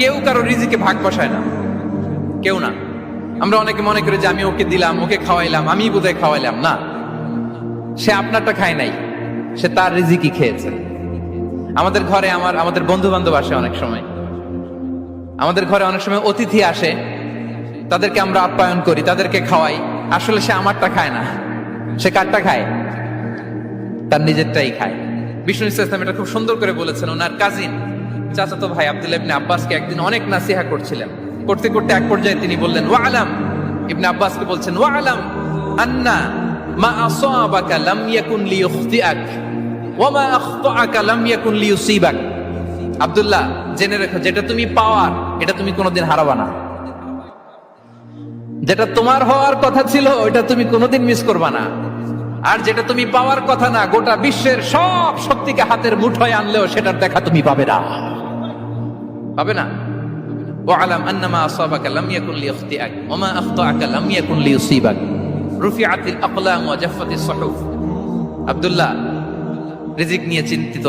কেউ কারো রিজিকে ভাগ বসায় না, কেউ না। আমরা অনেকে মনে করি যে আমি ওকে দিলাম, ওকে খাওয়াইলাম, আমি বোধহয় খাওয়াইলাম। না, সে আপনারটা খায় নাই, সে তার রিজিকই খেয়েছে। আমাদের ঘরে আমাদের বন্ধু বান্ধব আসে অনেক সময়, আমাদের ঘরে অনেক সময় অতিথি আসে, তাদেরকে আমরা আপ্যায়ন করি, তাদেরকে খাওয়াই। আসলে সে আমারটা খায় না, সে কারটা খায়? তার নিজেরটাই খায়। বিষ্ণু ইসলাম এটা খুব সুন্দর করে বলেছেন। ওনার কাজিন চাচাতো ভাই আব্দুল্লাহ ইবনে আব্বাসকে একদিন অনেক নাসিহা করছিলেন। করতে করতে এক পর্যায়ে তিনি বললেন, ওয়া আলাম, ইবনে আব্বাসকে বলছেন, ওয়া আলাম আন্না মা আসাবাকা লাম ইয়াকুন লিইখতিআক ওয়া মা আখতাআকা লাম ইয়াকুন লিইউসিবাক। আব্দুল্লাহ, জেনে রেখো, যেটা তুমি পাওয়ার এটা তুমি কোনোদিন হারাবা না। যেটা তোমার হওয়ার কথা ছিল ওইটা তুমি কোনোদিন মিস করবা না। আর যেটা তুমি পাওয়ার কথা না, গোটা বিশ্বের সব শক্তিকে হাতের মুঠোয় আনলেও সেটার দেখা তুমি পাবে না, পাবে না। ওয়ালাম আন্নামা আসাবাকা লাম ইয়াকুন লিইখতিআক ওয়া মা আখতাআকা লাম ইয়াকুন লিইউসিবাক রুফিআতিল আকলাম ওয়া জাফফাতিস সুহুফ। আব্দুল্লাহ, রিজিক নিয়ে চিন্তিত